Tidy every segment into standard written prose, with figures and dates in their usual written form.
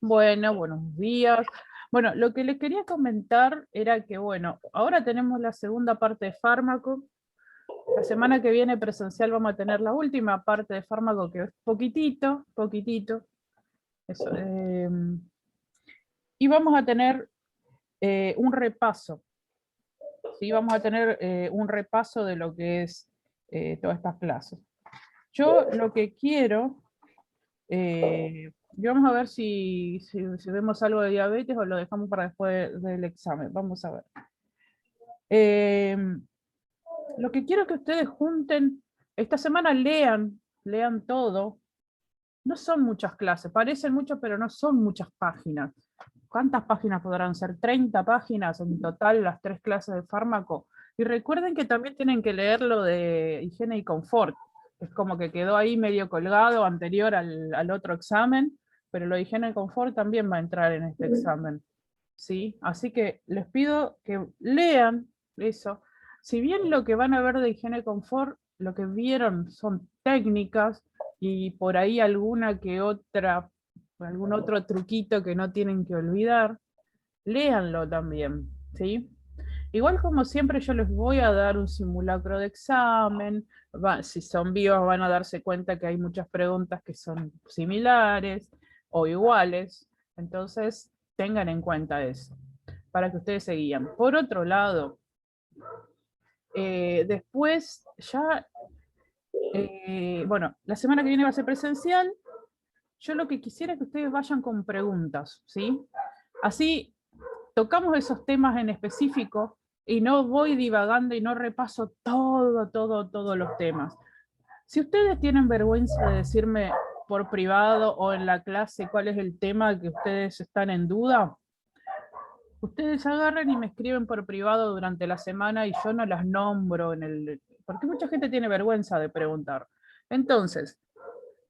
Bueno, buenos días. Bueno, lo que les quería comentar era que, bueno, ahora tenemos la segunda parte de fármaco. La semana que viene presencial vamos a tener la última parte de fármaco, que es poquitito. Eso, y vamos a tener un repaso. ¿Sí? Vamos a tener un repaso de lo que es todas estas clases. Yo lo que quiero... y vamos a ver si vemos algo de diabetes o lo dejamos para después del examen. Vamos a ver. Lo que quiero que ustedes junten, esta semana lean todo. No son muchas clases, parecen muchas, pero no son muchas páginas. ¿Cuántas páginas podrán ser? 30 páginas en total, las 3 clases de fármaco. Y recuerden que también tienen que leer lo de higiene y confort. Es como que quedó ahí medio colgado anterior al otro examen, pero lo de higiene y confort también va a entrar en este examen. ¿Sí? Así que les pido que lean eso. Si bien lo que van a ver de higiene y confort, lo que vieron son técnicas y por ahí alguna que otra, algún otro truquito que no tienen que olvidar, léanlo también, ¿sí? Igual como siempre yo les voy a dar un simulacro de examen, si son vivos van a darse cuenta que hay muchas preguntas que son similares o iguales, entonces tengan en cuenta eso, para que ustedes se guíen. Por otro lado, después ya, bueno, la semana que viene va a ser presencial, yo lo que quisiera es que ustedes vayan con preguntas, ¿sí? Así tocamos esos temas en específico y no voy divagando y no repaso todos los temas. Si ustedes tienen vergüenza de decirme por privado o en la clase cuál es el tema que ustedes están en duda, ustedes agarren y me escriben por privado durante la semana y yo no las nombro en el... Porque mucha gente tiene vergüenza de preguntar. Entonces,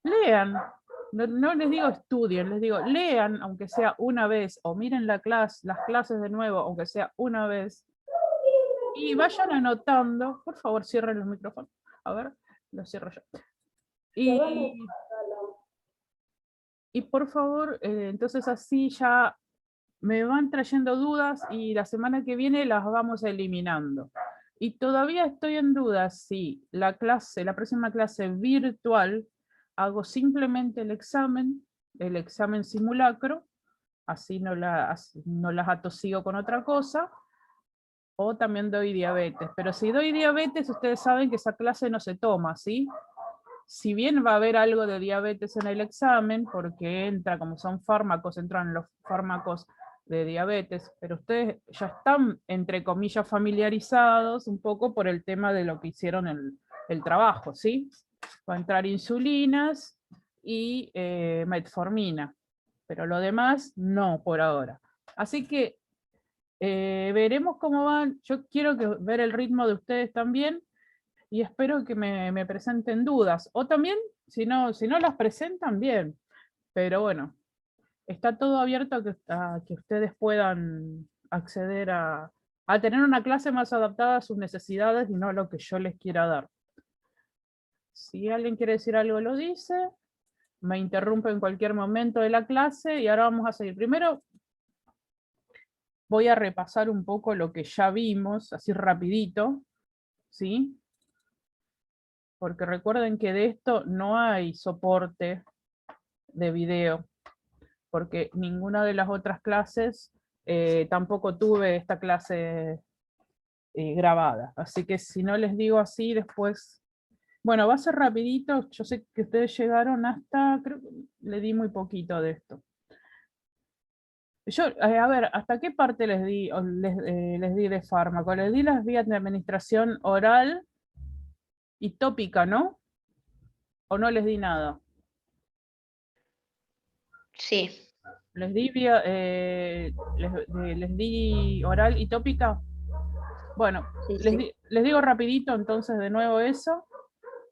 lean, no les digo estudien, les digo lean, aunque sea una vez, o miren las clases de nuevo, aunque sea una vez, y vayan anotando. Por favor, cierren los micrófonos. A ver, los cierro yo. Y por favor, entonces así ya me van trayendo dudas y la semana que viene las vamos eliminando. Y todavía estoy en duda si la próxima clase virtual, hago simplemente el examen simulacro, así no las atosigo con otra cosa, o también doy diabetes. Pero si doy diabetes, ustedes saben que esa clase no se toma, ¿sí? Si bien va a haber algo de diabetes en el examen, porque entra, como son fármacos, entran los fármacos de diabetes, pero ustedes ya están, entre comillas, familiarizados un poco por el tema de lo que hicieron el trabajo, ¿sí? Va a entrar insulinas y metformina, pero lo demás no por ahora. Así que veremos cómo van. Yo quiero ver el ritmo de ustedes también, y espero que me presenten dudas. O también, si no las presentan, bien. Pero bueno, está todo abierto a que ustedes puedan acceder a tener una clase más adaptada a sus necesidades y no a lo que yo les quiera dar. Si alguien quiere decir algo, lo dice. Me interrumpe en cualquier momento de la clase y ahora vamos a seguir. Primero voy a repasar un poco lo que ya vimos, así rapidito, ¿sí? Porque recuerden que de esto no hay soporte de video, porque ninguna de las otras clases tampoco tuve esta clase grabada. Así que si no les digo así, después... Bueno, va a ser rapidito, yo sé que ustedes llegaron hasta, creo que le di muy poquito de esto. Yo, a ver, ¿hasta qué parte les di, les di de fármaco? Les di las vías de administración oral y tópica, ¿no? ¿O no les di nada? Sí. Les di, les di oral y tópica. Bueno, Sí, sí. les digo rapidito entonces de nuevo eso,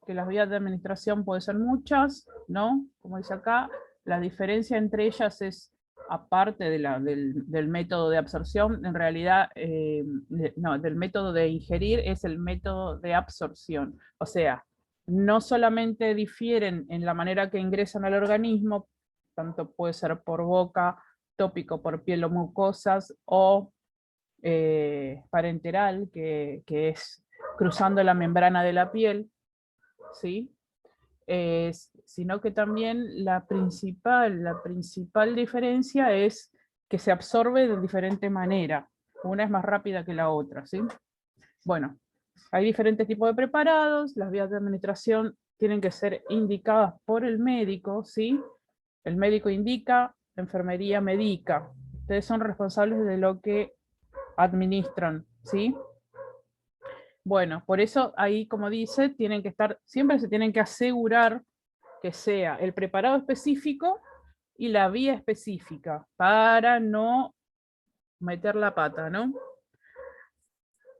que las vías de administración pueden ser muchas, ¿no? Como dice acá, la diferencia entre ellas es, aparte del método de absorción, en realidad, no, del método de ingerir, es el método de absorción. O sea, no solamente difieren en la manera que ingresan al organismo, tanto puede ser por boca, tópico por piel o mucosas, o parenteral, que es cruzando la membrana de la piel, ¿sí? Sino que también la principal diferencia es que se absorbe de diferente manera. Una es más rápida que la otra, ¿sí? Bueno, hay diferentes tipos de preparados, las vías de administración tienen que ser indicadas por el médico, ¿sí? El médico indica, la enfermería medica. Ustedes son responsables de lo que administran, ¿sí? Bueno, por eso ahí, como dice, tienen que estar, siempre se tienen que asegurar que sea el preparado específico y la vía específica, para no meter la pata, ¿no?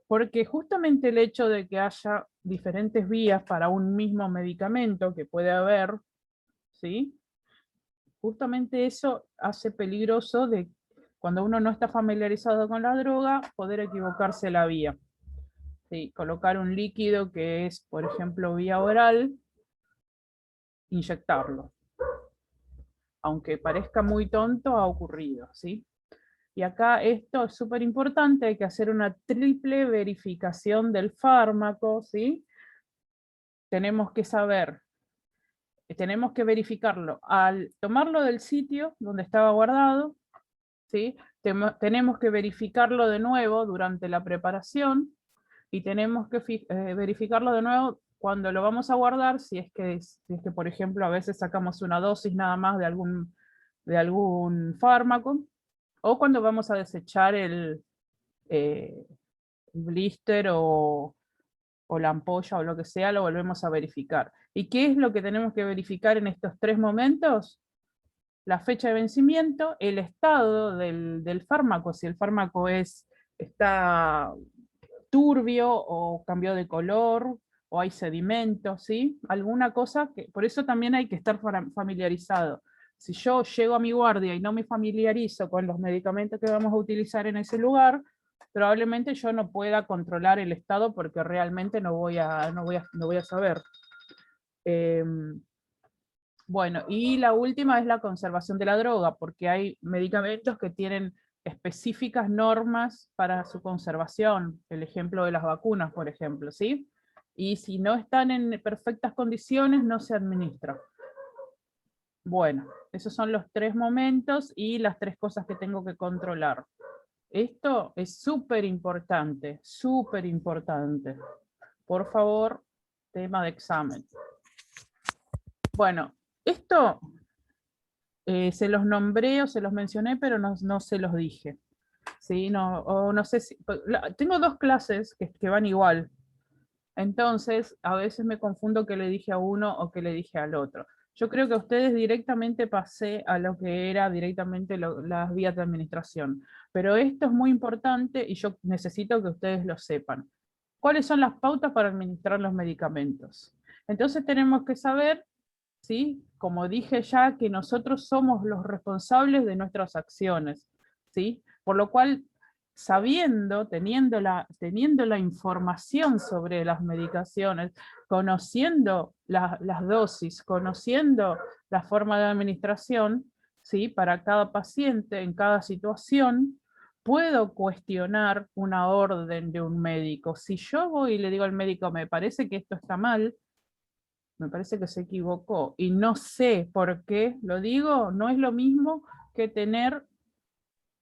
Porque justamente el hecho de que haya diferentes vías para un mismo medicamento que puede haber, ¿sí? Justamente eso hace peligroso de cuando uno no está familiarizado con la droga, poder equivocarse la vía. ¿Sí? Colocar un líquido que es, por ejemplo, vía oral, inyectarlo. Aunque parezca muy tonto, ha ocurrido, ¿sí? Y acá esto es súper importante, hay que hacer una triple verificación del fármaco, ¿sí? Tenemos que saber, tenemos que verificarlo al tomarlo del sitio donde estaba guardado, ¿sí? Tenemos que verificarlo de nuevo durante la preparación y tenemos que verificarlo de nuevo cuando lo vamos a guardar, si es que, por ejemplo, a veces sacamos una dosis nada más de algún fármaco, o cuando vamos a desechar el blister o la ampolla o lo que sea, lo volvemos a verificar. ¿Y qué es lo que tenemos que verificar en estos tres momentos? La fecha de vencimiento, el estado del fármaco, si el fármaco está turbio o cambió de color o hay sedimentos, ¿sí? Alguna cosa que, por eso también hay que estar familiarizado. Si yo llego a mi guardia y no me familiarizo con los medicamentos que vamos a utilizar en ese lugar, probablemente yo no pueda controlar el estado porque realmente no voy a saber. Bueno, y la última es la conservación de la droga, porque hay medicamentos que tienen específicas normas para su conservación, el ejemplo de las vacunas, por ejemplo, ¿sí? Y si no están en perfectas condiciones, no se administra. Bueno, esos son los tres momentos y las tres cosas que tengo que controlar. Esto es súper importante, súper importante. Por favor, tema de examen. Bueno, esto se los nombré o se los mencioné, pero no se los dije. ¿Sí? No sé si, tengo dos clases que van igual. Entonces, a veces me confundo qué le dije a uno o qué le dije al otro. Yo creo que a ustedes directamente pasé a lo que era directamente las vías de administración. Pero esto es muy importante y yo necesito que ustedes lo sepan. ¿Cuáles son las pautas para administrar los medicamentos? Entonces tenemos que saber, ¿sí? Como dije ya, que nosotros somos los responsables de nuestras acciones, ¿sí? Por lo cual, teniendo la información sobre las medicaciones, conociendo las dosis, conociendo la forma de administración, ¿sí? Para cada paciente, en cada situación, puedo cuestionar una orden de un médico. Si yo voy y le digo al médico, me parece que esto está mal, me parece que se equivocó y no sé por qué lo digo, no es lo mismo que tener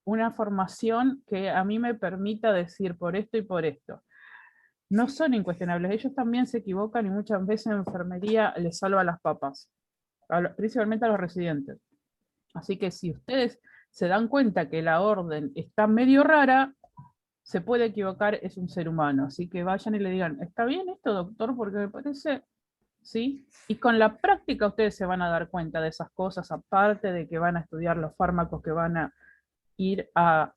una formación que a mí me permita decir por esto y por esto. No son incuestionables, ellos también se equivocan y muchas veces en enfermería les salva las papas, principalmente a los residentes. Así que si ustedes se dan cuenta que la orden está medio rara, se puede equivocar, es un ser humano. Así que vayan y le digan, ¿está bien esto, doctor? Porque me parece, ¿sí? Y con la práctica ustedes se van a dar cuenta de esas cosas, aparte de que van a estudiar los fármacos que van a ir a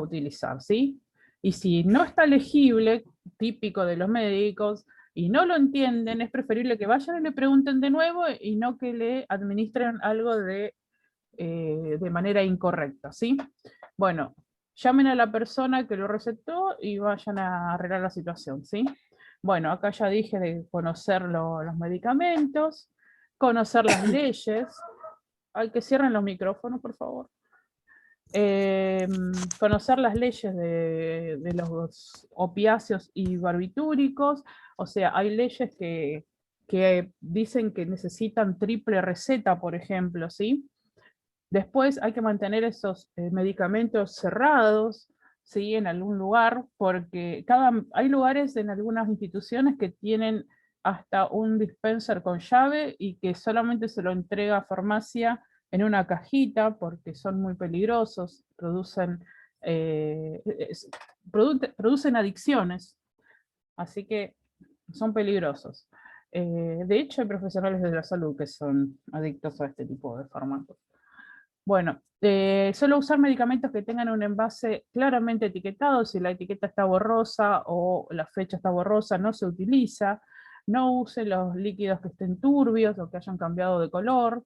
utilizar, ¿sí? Y si no está legible, típico de los médicos, y no lo entienden, es preferible que vayan y le pregunten de nuevo y no que le administren algo de manera incorrecta, ¿sí? Bueno, llamen a la persona que lo recetó y vayan a arreglar la situación, ¿sí? Bueno, acá ya dije de conocer los medicamentos, conocer las leyes, Hay que cierren los micrófonos, por favor. Conocer las leyes de los opiáceos y barbitúricos, o sea, hay leyes que dicen que necesitan triple receta, por ejemplo, ¿sí? Después hay que mantener esos medicamentos cerrados, ¿sí? En algún lugar, porque hay lugares en algunas instituciones que tienen hasta un dispenser con llave y que solamente se lo entrega a farmacia en una cajita porque son muy peligrosos, producen adicciones, así que son peligrosos. De hecho, hay profesionales de la salud que son adictos a este tipo de fármacos. Bueno, solo usar medicamentos que tengan un envase claramente etiquetado. Si la etiqueta está borrosa o la fecha está borrosa, no se utiliza. No use los líquidos que estén turbios o que hayan cambiado de color.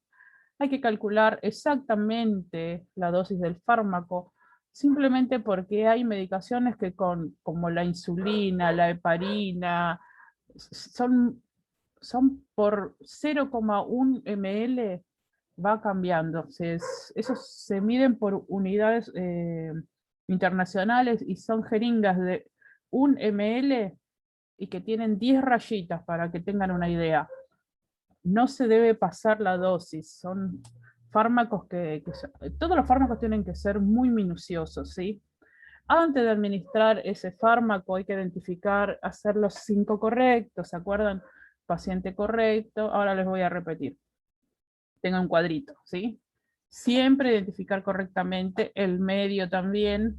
Hay que calcular exactamente la dosis del fármaco, simplemente porque hay medicaciones que como la insulina, la heparina, son por 0,1 ml, va cambiando. Esos se miden por unidades internacionales y son jeringas de 1 ml y que tienen 10 rayitas para que tengan una idea. No se debe pasar la dosis, son fármacos todos los fármacos tienen que ser muy minuciosos, ¿sí? Antes de administrar ese fármaco hay que identificar, hacer los 5 correctos, ¿se acuerdan? Paciente correcto, ahora les voy a repetir. Tenga un cuadrito, ¿sí? Siempre identificar correctamente el medio también.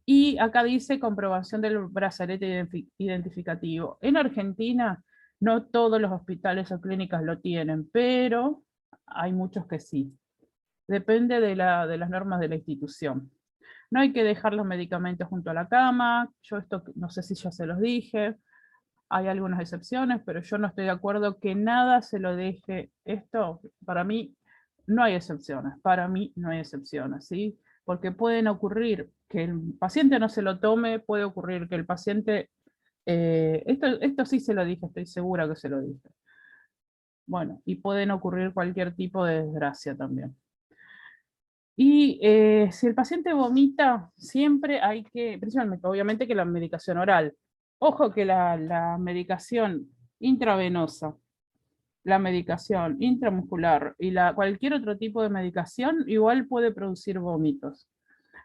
Y acá dice comprobación del brazalete identificativo. En Argentina no todos los hospitales o clínicas lo tienen, pero hay muchos que sí. Depende de las normas de la institución. No hay que dejar los medicamentos junto a la cama. Yo esto no sé si ya se los dije. Hay algunas excepciones, pero yo no estoy de acuerdo que nada se lo deje. Esto, para mí, no hay excepciones. Para mí no hay excepciones, ¿sí? Porque pueden ocurrir que el paciente no se lo tome, puede ocurrir que el paciente... esto sí se lo dije, estoy segura que se lo dije. Bueno, y pueden ocurrir cualquier tipo de desgracia también. Y si el paciente vomita, siempre hay que, principalmente, obviamente que la medicación oral. Ojo que la medicación intravenosa, la medicación intramuscular y cualquier otro tipo de medicación igual puede producir vómitos.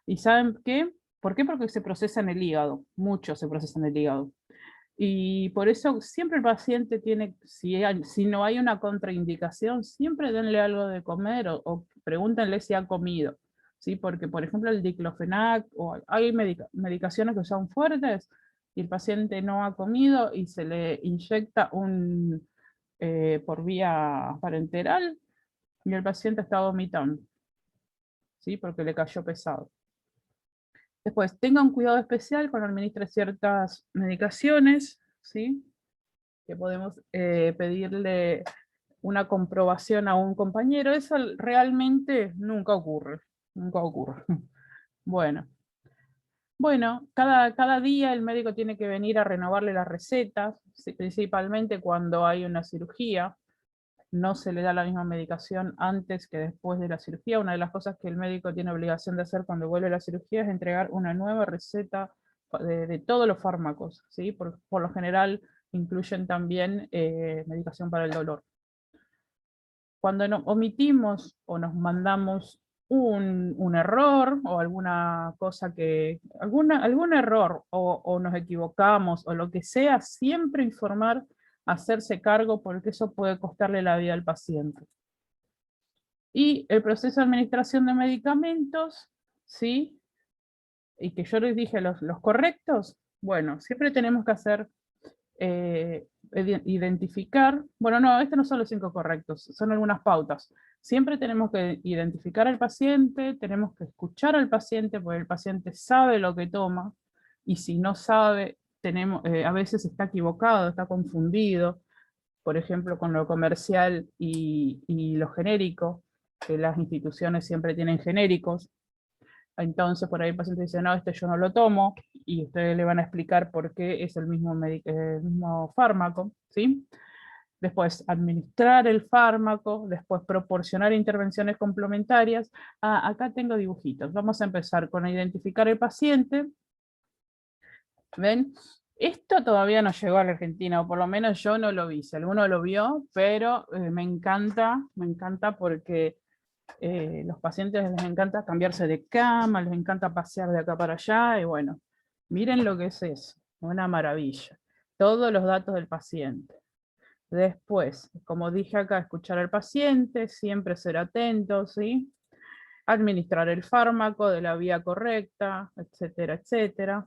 ¿Y saben qué? ¿Por qué? Porque se procesa en el hígado, mucho se procesa en el hígado. Y por eso siempre el paciente tiene, si no hay una contraindicación, siempre denle algo de comer o pregúntenle si ha comido, ¿sí? Porque, por ejemplo, el diclofenac, o hay medicaciones que son fuertes y el paciente no ha comido y se le inyecta por vía parenteral y el paciente está vomitando, ¿sí? Porque le cayó pesado. Después, tenga un cuidado especial cuando administre ciertas medicaciones, ¿sí? Que podemos pedirle una comprobación a un compañero. Eso realmente nunca ocurre, nunca ocurre. Bueno, cada día el médico tiene que venir a renovarle las recetas, principalmente cuando hay una cirugía. No se le da la misma medicación antes que después de la cirugía. Una de las cosas que el médico tiene obligación de hacer cuando vuelve a la cirugía es entregar una nueva receta de todos los fármacos, ¿sí? Por lo general incluyen también medicación para el dolor. Cuando omitimos o nos mandamos un error o alguna cosa algún error o nos equivocamos o lo que sea, siempre informar, hacerse cargo, porque eso puede costarle la vida al paciente. Y el proceso de administración de medicamentos, ¿sí? Y que yo les dije los correctos, bueno, siempre tenemos que hacer, identificar, bueno, no, estos no son los 5 correctos, son algunas pautas. Siempre tenemos que identificar al paciente, tenemos que escuchar al paciente, porque el paciente sabe lo que toma, y si no sabe, a veces está equivocado, está confundido, por ejemplo, con lo comercial y lo genérico, que las instituciones siempre tienen genéricos. Entonces por ahí el paciente dice, no, este yo no lo tomo, y ustedes le van a explicar por qué es el mismo fármaco, ¿sí? después administrar el fármaco, después proporcionar intervenciones complementarias. Acá tengo dibujitos. Vamos a empezar con identificar el paciente. ¿Ven? Esto todavía no llegó a la Argentina, o por lo menos yo no lo vi. Si alguno lo vio, pero me encanta porque los pacientes les encanta cambiarse de cama, les encanta pasear de acá para allá, y bueno, miren lo que es eso, una maravilla. Todos los datos del paciente. Después, como dije acá, escuchar al paciente, siempre ser atento, ¿sí? Administrar el fármaco de la vía correcta, etcétera, etcétera.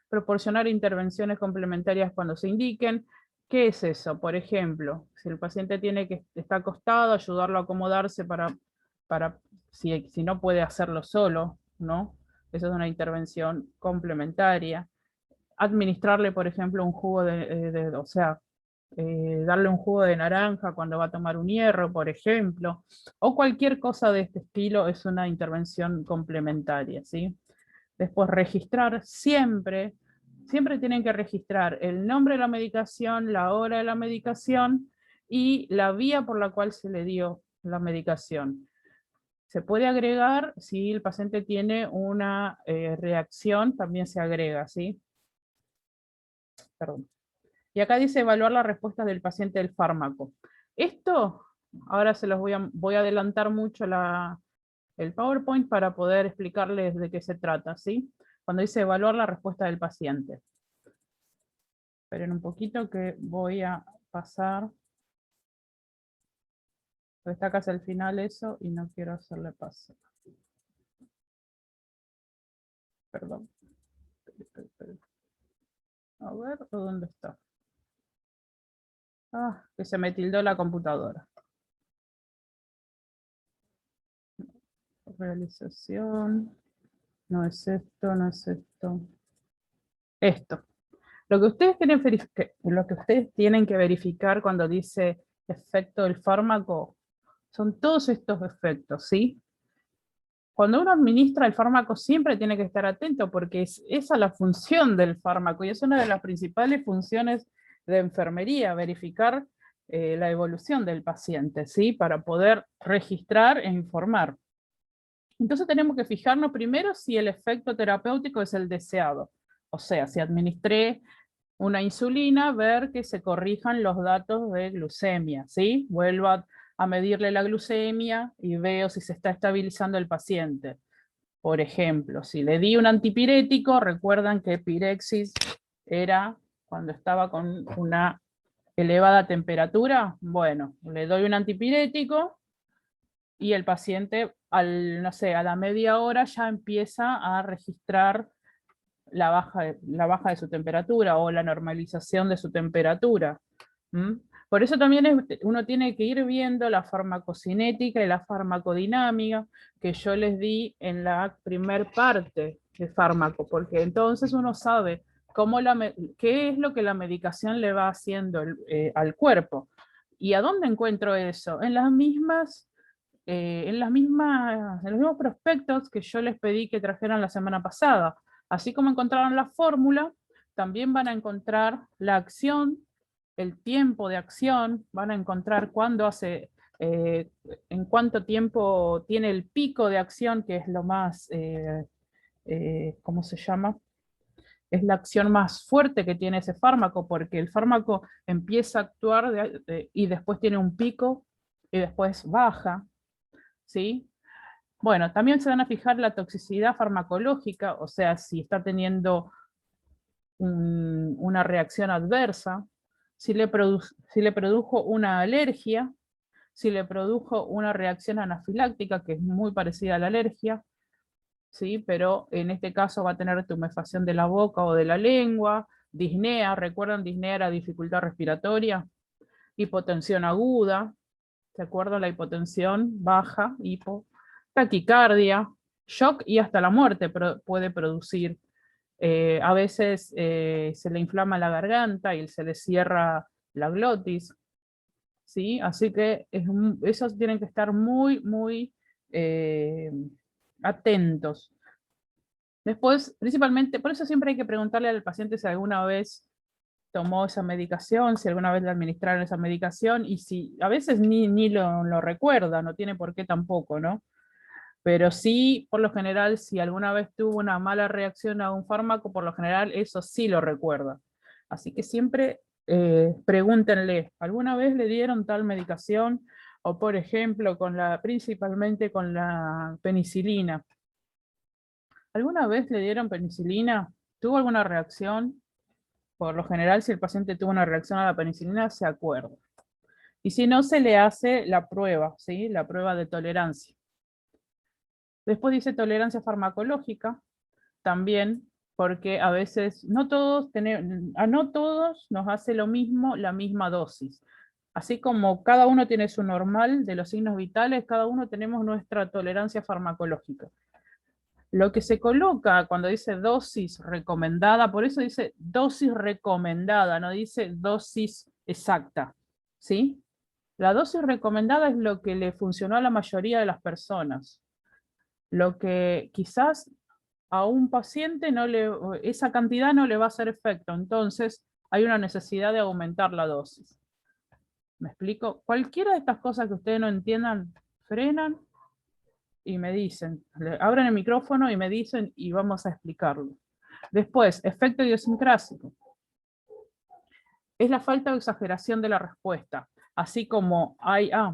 Proporcionar intervenciones complementarias cuando se indiquen. ¿Qué es eso? Por ejemplo, si el paciente está acostado, ayudarlo a acomodarse para si no puede hacerlo solo, ¿no? Esa es una intervención complementaria. Administrarle, por ejemplo, un jugo o sea, darle un jugo de naranja cuando va a tomar un hierro, por ejemplo, o cualquier cosa de este estilo es una intervención complementaria, ¿sí? Después registrar siempre tienen que registrar el nombre de la medicación, la hora de la medicación y la vía por la cual se le dio la medicación. Se puede agregar si el paciente tiene una reacción, también se agrega, ¿sí? Perdón. Y acá dice evaluar la respuesta del paciente del fármaco. Esto, ahora se los voy a adelantar mucho el PowerPoint para poder explicarles de qué se trata, ¿sí? Cuando dice evaluar la respuesta del paciente. Esperen un poquito que voy a pasar. Está casi al final eso y no quiero hacerle paso. Perdón. A ver, ¿dónde está? Que se me tildó la computadora. Realización. No es esto, no es esto. Esto. Lo que ustedes tienen que verificar cuando dice efecto del fármaco son todos estos efectos, ¿sí? Cuando uno administra el fármaco siempre tiene que estar atento porque esa es la función del fármaco y es una de las principales funciones de enfermería, verificar la evolución del paciente, ¿sí? Para poder registrar e informar. Entonces tenemos que fijarnos primero si el efecto terapéutico es el deseado. O sea, si administré una insulina, ver que se corrijan los datos de glucemia, ¿sí? Vuelvo a medirle la glucemia y veo si se está estabilizando el paciente. Por ejemplo, si le di un antipirético, recuerdan que pirexis era cuando estaba con una elevada temperatura. Bueno, le doy un antipirético y el paciente, no sé, a la media hora ya empieza a registrar la baja de su temperatura o la normalización de su temperatura. ¿Mm? Por eso también uno tiene que ir viendo la farmacocinética y la farmacodinámica que yo les di en la primer parte de fármaco, porque entonces uno sabe qué es lo que la medicación le va haciendo al cuerpo. ¿Y a dónde encuentro eso? En los mismos prospectos que yo les pedí que trajeran la semana pasada. Así como encontraron la fórmula, también van a encontrar la acción, el tiempo de acción, van a encontrar en cuánto tiempo tiene el pico de acción, que es lo más, ¿cómo se llama? Es la acción más fuerte que tiene ese fármaco, porque el fármaco empieza a actuar y después tiene un pico y después baja, ¿sí? Bueno, también se van a fijar la toxicidad farmacológica, o sea, si está teniendo una reacción adversa, si le produjo una alergia, si le produjo una reacción anafiláctica, que es muy parecida a la alergia, ¿sí? Pero en este caso va a tener tumefacción de la boca o de la lengua, disnea, ¿recuerdan? Disnea era dificultad respiratoria, hipotensión aguda, ¿se acuerdan? La hipotensión baja, taquicardia, shock y hasta la muerte puede producir. A veces se le inflama la garganta y se le cierra la glotis, ¿sí? Así que esos tienen que estar muy, muy atentos. Después, principalmente, por eso siempre hay que preguntarle al paciente si alguna vez tomó esa medicación, si alguna vez le administraron esa medicación, y si a veces ni lo recuerda, no tiene por qué tampoco, ¿no? Pero sí, por lo general, si alguna vez tuvo una mala reacción a un fármaco, por lo general eso sí lo recuerda. Así que siempre pregúntenle, ¿alguna vez le dieron tal medicación? O por ejemplo, principalmente con la penicilina. ¿Alguna vez le dieron penicilina? ¿Tuvo alguna reacción? Por lo general, si el paciente tuvo una reacción a la penicilina, se acuerda. Y si no, se le hace la prueba, ¿sí? La prueba de tolerancia. Después dice tolerancia farmacológica, también, porque a veces no todos nos hace lo mismo la misma dosis. Así como cada uno tiene su normal de los signos vitales, cada uno tenemos nuestra tolerancia farmacológica. Lo que se coloca cuando dice dosis recomendada, por eso dice dosis recomendada, no dice dosis exacta, ¿sí? La dosis recomendada es lo que le funcionó a la mayoría de las personas. Lo que quizás a un paciente esa cantidad no le va a hacer efecto, entonces hay una necesidad de aumentar la dosis. ¿Me explico? Cualquiera de estas cosas que ustedes no entiendan, frenan y me dicen, abren el micrófono y me dicen y vamos a explicarlo. Después, efecto idiosincrásico. Es la falta o exageración de la respuesta. Así como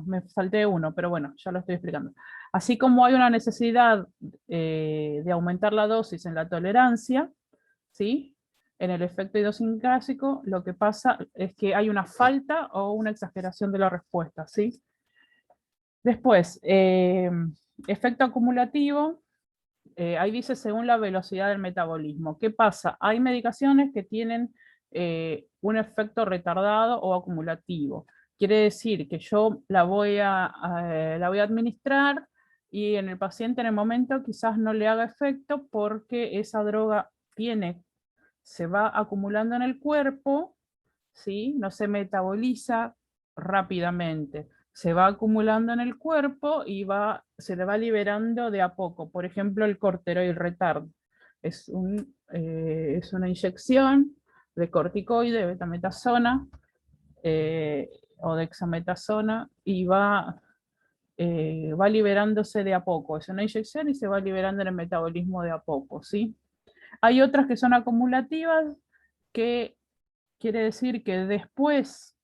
me salté uno, pero bueno, ya lo estoy explicando. Así como hay una necesidad de aumentar la dosis en la tolerancia, ¿sí? En el efecto idiosincrásico, lo que pasa es que hay una falta o una exageración de la respuesta, ¿sí? Después, efecto acumulativo, ahí dice según la velocidad del metabolismo. ¿Qué pasa? Hay medicaciones que tienen un efecto retardado o acumulativo. Quiere decir que yo la voy a administrar y en el paciente en el momento quizás no le haga efecto porque esa droga se va acumulando en el cuerpo, ¿sí? No se metaboliza rápidamente. Se va acumulando en el cuerpo y se le va liberando de a poco. Por ejemplo, el corticoide retard. Es una inyección de corticoide, betametasona o dexametasona, y va liberándose de a poco. Es una inyección y se va liberando en el metabolismo de a poco, ¿sí? Hay otras que son acumulativas, que quiere decir que después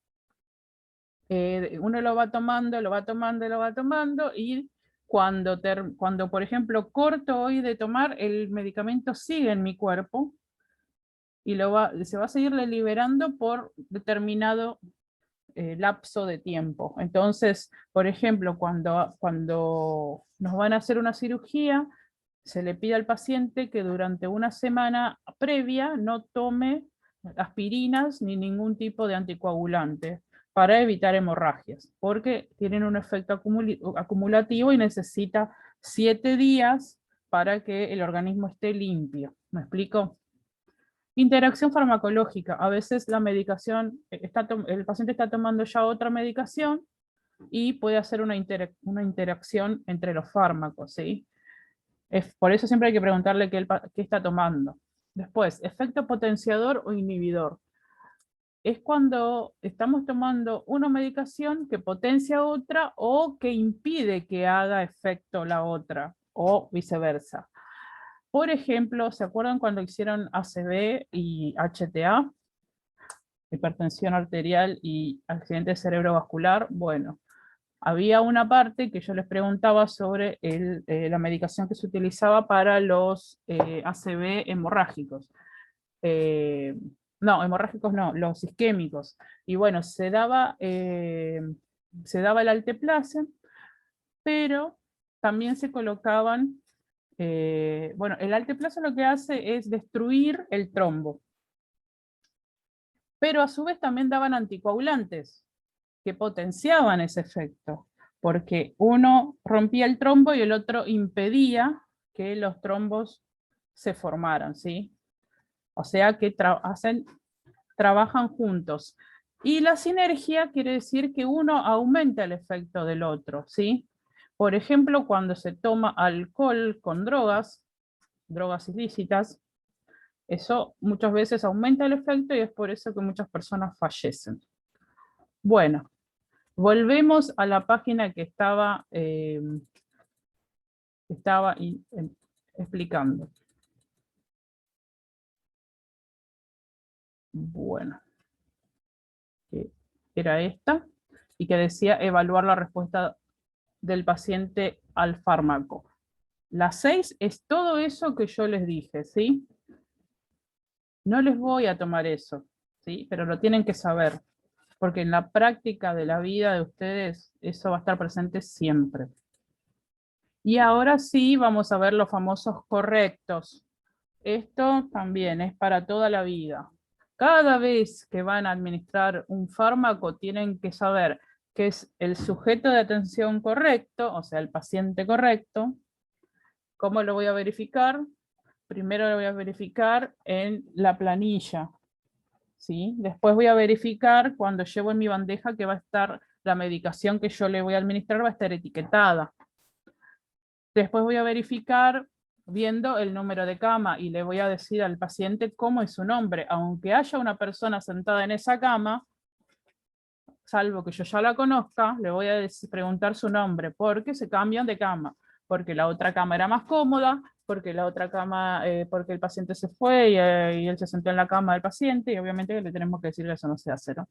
uno lo va tomando, lo va tomando, lo va tomando, y cuando, por ejemplo, corto hoy de tomar, el medicamento sigue en mi cuerpo y se va a seguir liberando por determinado lapso de tiempo. Entonces, por ejemplo, cuando nos van a hacer una cirugía, se le pide al paciente que durante una semana previa no tome aspirinas ni ningún tipo de anticoagulante para evitar hemorragias, porque tienen un efecto acumulativo y necesita 7 días para que el organismo esté limpio. ¿Me explico? Interacción farmacológica. A veces la medicación, el paciente está tomando ya otra medicación y puede hacer una interacción entre los fármacos, ¿sí? Por eso siempre hay que preguntarle qué está tomando. Después, efecto potenciador o inhibidor. Es cuando estamos tomando una medicación que potencia otra o que impide que haga efecto la otra, o viceversa. Por ejemplo, ¿se acuerdan cuando hicieron ACV y HTA? Hipertensión arterial y accidente cerebrovascular. Bueno, había una parte que yo les preguntaba sobre la medicación que se utilizaba para los ACV hemorrágicos. No, hemorrágicos no, los isquémicos. Y bueno, se daba el alteplase, pero también se colocaban, bueno, el alteplase lo que hace es destruir el trombo, pero a su vez también daban anticoagulantes que potenciaban ese efecto, porque uno rompía el trombo y el otro impedía que los trombos se formaran, ¿sí? O sea que trabajan juntos. Y la sinergia quiere decir que uno aumenta el efecto del otro, ¿sí? Por ejemplo, cuando se toma alcohol con drogas ilícitas, Eso muchas veces aumenta el efecto y es por eso que muchas personas fallecen. Bueno, volvemos a la página que estaba explicando. Bueno, que era esta, y que decía evaluar la respuesta del paciente al fármaco. La 6 es todo eso que yo les dije, ¿sí? No les voy a tomar eso, ¿sí? Pero lo tienen que saber, porque en la práctica de la vida de ustedes eso va a estar presente siempre. Y ahora sí vamos a ver los famosos correctos. Esto también es para toda la vida. Cada vez que van a administrar un fármaco tienen que saber que es el sujeto de atención correcto, o sea, el paciente correcto. ¿Cómo lo voy a verificar? Primero lo voy a verificar en la planilla, ¿sí? Después voy a verificar cuando llevo en mi bandeja que va a estar la medicación que yo le voy a administrar, va a estar etiquetada. Después voy a verificar viendo el número de cama y le voy a decir al paciente cómo es su nombre. Aunque haya una persona sentada en esa cama, salvo que yo ya la conozca, le voy a preguntar su nombre, porque se cambian de cama, porque la otra cama era más cómoda, porque la otra cama, porque el paciente se fue y él se sentó en la cama del paciente, y obviamente le tenemos que decir que eso no se hace, ¿no?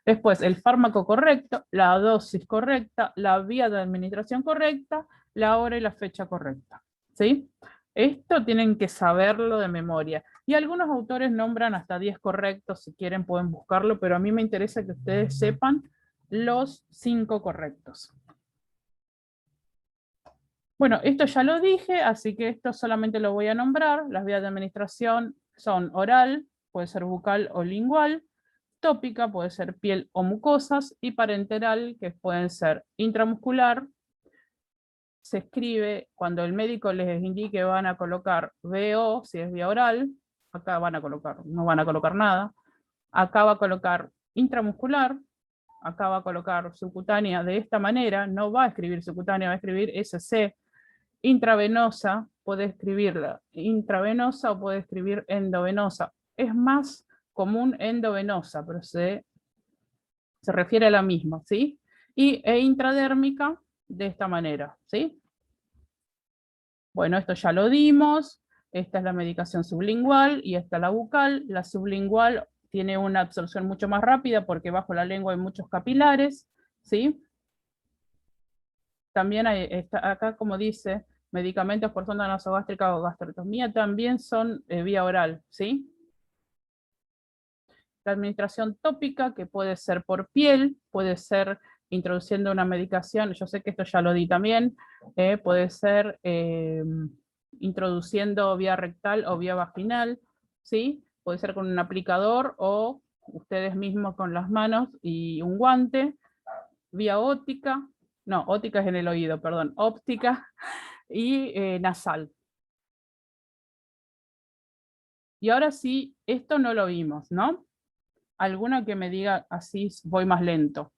Después, el fármaco correcto, la dosis correcta, la vía de administración correcta, la hora y la fecha correcta, ¿sí? Esto tienen que saberlo de memoria. Y algunos autores nombran hasta 10 correctos, si quieren pueden buscarlo, pero a mí me interesa que ustedes sepan los 5 correctos. Bueno, esto ya lo dije, así que esto solamente lo voy a nombrar. Las vías de administración son oral, puede ser bucal o lingual, tópica, puede ser piel o mucosas, y parenteral, que pueden ser intramuscular. Se escribe cuando el médico les indique van a colocar VO, si es vía oral, acá van a colocar, no van a colocar nada, acá va a colocar intramuscular, acá va a colocar subcutánea de esta manera, no va a escribir subcutánea, va a escribir SC, intravenosa, puede escribirla intravenosa o puede escribir endovenosa. Es más común endovenosa, pero se refiere a la misma, ¿sí? E intradérmica de esta manera, ¿sí? Bueno, esto ya lo dimos, esta es la medicación sublingual y esta la bucal. La sublingual tiene una absorción mucho más rápida porque bajo la lengua hay muchos capilares, ¿sí? También hay, acá como dice, medicamentos por sonda nasogástrica o gastrotomía también son vía oral, ¿sí? La administración tópica, que puede ser por piel, puede ser introduciendo una medicación, yo sé que esto ya lo di también, puede ser introduciendo vía rectal o vía vaginal, ¿sí? Puede ser con un aplicador o ustedes mismos con las manos y un guante, vía óptica, no, óptica es en el oído, perdón, óptica y nasal. Y ahora sí, esto no lo vimos, ¿no? Alguna que me diga así voy más lento.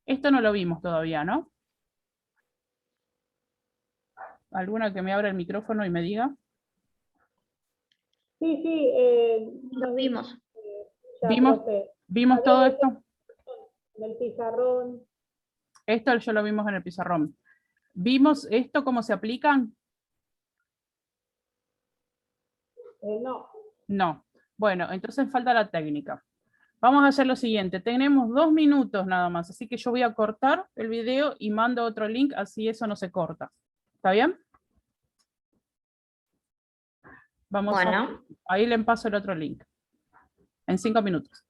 Esto no lo vimos todavía, ¿no? ¿Alguna que me abra el micrófono y me diga? Sí, sí, lo vimos. ¿Vimos todo esto? Del pizarrón. Esto ya lo vimos en el pizarrón. ¿Vimos esto cómo se aplican? No. No. Bueno, entonces falta la técnica. Vamos a hacer lo siguiente. Tenemos 2 minutos nada más, así que yo voy a cortar el video y mando otro link, así eso no se corta. ¿Está bien? Vamos Bueno. ahí le paso el otro link. En 5 minutos.